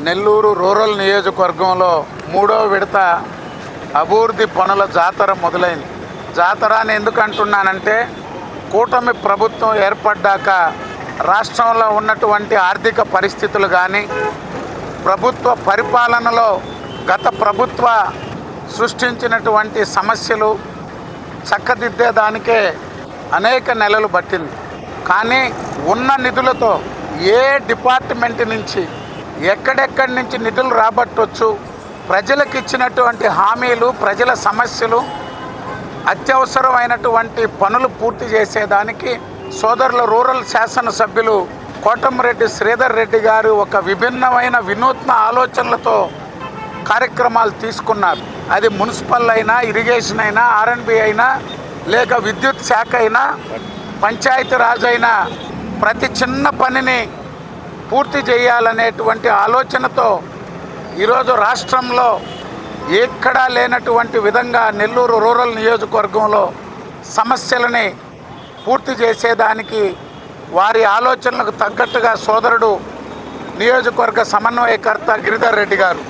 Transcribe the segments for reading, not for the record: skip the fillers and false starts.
Nellore rural నియోజకవర్గంలో 3వ విడత అభివృద్ధి పనుల జాతర మొదలైంది. జాతర అని ఎందుకు అంటున్నానంటే, కూటమి ప్రభుత్వం ఏర్పడ్డాక రాష్ట్రంలో ఉన్నటువంటి ఆర్థిక పరిస్థితులు కానీ, ప్రభుత్వ పరిపాలనలో గత ప్రభుత్వ సృష్టించినటువంటి సమస్యలు చక్కదిద్దేదానికే అనేక నెలలు పట్టింది. కానీ ఉన్న నిధులతో ఏ డిపార్ట్మెంట్ నుంచి ఎక్కడెక్కడి నుంచి నిధులు రాబట్టవచ్చు, ప్రజలకు ఇచ్చినటువంటి హామీలు, ప్రజల సమస్యలు, అత్యవసరమైనటువంటి పనులు పూర్తి చేసేదానికి సోదరుల రూరల్ శాసనసభ్యులు కోటమిరెడ్డి శ్రీధర్ రెడ్డి గారు ఒక విభిన్నమైన వినూత్న ఆలోచనలతో కార్యక్రమాలు తీసుకున్నారు. అది మున్సిపల్ అయినా, ఇరిగేషన్ అయినా, R&B అయినా, లేక విద్యుత్ శాఖ అయినా, పంచాయతీరాజ్ అయినా ప్రతి చిన్న పనిని పూర్తి చేయాలనేటువంటి ఆలోచనతో ఈరోజు రాష్ట్రంలో ఎక్కడా లేనటువంటి విధంగా నెల్లూరు రూరల్ నియోజకవర్గంలో సమస్యలని పూర్తి చేసేదానికి వారి ఆలోచనలకు తగ్గట్టుగా సోదరుడు నియోజకవర్గ సమన్వయకర్త గిరిధర్ రెడ్డి గారు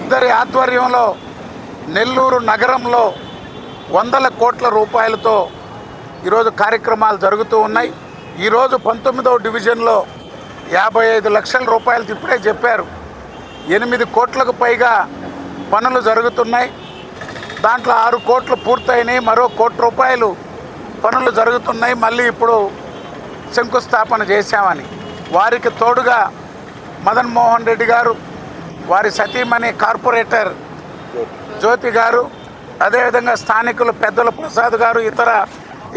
ఇద్దరి ఆధ్వర్యంలో నెల్లూరు నగరంలో 100 కోట్ల రూపాయలతో ఈరోజు కార్యక్రమాలు జరుగుతూ ఉన్నాయి. ఈరోజు 19వ డివిజన్లో 55 లక్షల రూపాయలు ఇప్పుడే చెప్పారు. 8 కోట్లకు పైగా పనులు జరుగుతున్నాయి. దాంట్లో 6 కోట్లు పూర్తయినాయి. మరో 1 కోటి రూపాయలు పనులు జరుగుతున్నాయి. మళ్ళీ ఇప్పుడు శంకుస్థాపన చేశామని వారికి తోడుగా మదన్ మోహన్ రెడ్డి గారు, వారి సతీమణి కార్పొరేటర్ జ్యోతి గారు, అదేవిధంగా స్థానికులు పెద్దల ప్రసాద్ గారు, ఇతర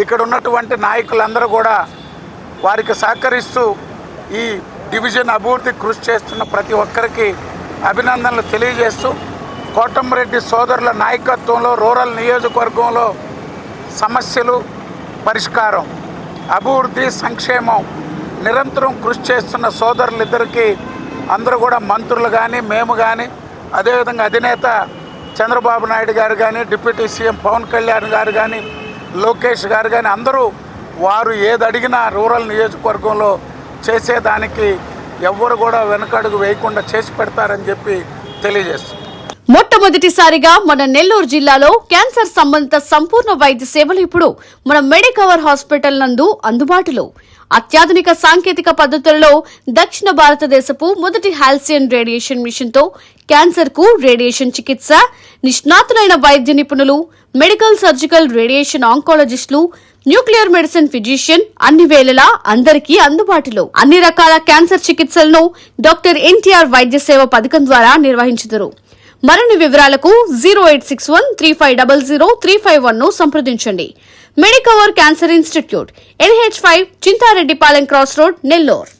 ఇక్కడ ఉన్నటువంటి నాయకులందరూ కూడా వారికి సహకరిస్తూ ఈ డివిజన్ అభివృద్ధి కృషి చేస్తున్న ప్రతి ఒక్కరికి అభినందనలు తెలియజేస్తూ, కోటమిరెడ్డి సోదరుల నాయకత్వంలో రూరల్ నియోజకవర్గంలో సమస్యలు పరిష్కారం, అభివృద్ధి, సంక్షేమం నిరంతరం కృషి చేస్తున్న సోదరులిద్దరికీ అందరూ కూడా మంత్రులు కానీ, మేము కానీ, అదేవిధంగా అధినేత చంద్రబాబు నాయుడు గారు కానీ, డిప్యూటీ సీఎం పవన్ కళ్యాణ్ గారు కానీ, లోకేష్ గారు కానీ అందరూ వారు ఏది అడిగినా రూరల్ నియోజకవర్గంలో చేసేదానికి ఎవ్వరు కూడా వెనకడుగు వేయకుండా చేసి పెడతారని చెప్పి తెలియజేస్తారు. మొట్టమొదటిసారిగా మన నెల్లూరు జిల్లాలో క్యాన్సర్ సంబంధిత సంపూర్ణ వైద్య సేవలు ఇప్పుడు మన మెడికవర్ హాస్పిటల్ నందు అందుబాటులో. అత్యాధునిక సాంకేతిక పద్ధతులలో దక్షిణ భారతదేశపు మొదటి హాల్సియన్ రేడియేషన్ మిషన్ తో క్యాన్సర్ కు రేడియేషన్ చికిత్స, నిష్ణాతులైన వైద్య నిపుణులు, మెడికల్ సర్జికల్ రేడియేషన్ ఆంకాలజిస్టులు, న్యూక్లియర్ మెడిసిన్ ఫిజిషియన్ అన్ని వేళలా అందరికీ అందుబాటులో. అన్ని రకాల క్యాన్సర్ చికిత్సలను డాక్టర్ NTR వైద్య సేవ పథకం ద్వారా నిర్వహించుదురు. మరిన్ని వివరాలకు 086135003551 ను సంప్రదించండి. Medicover cancer institute, NH5, Chintareddypalem cross road, Nellore.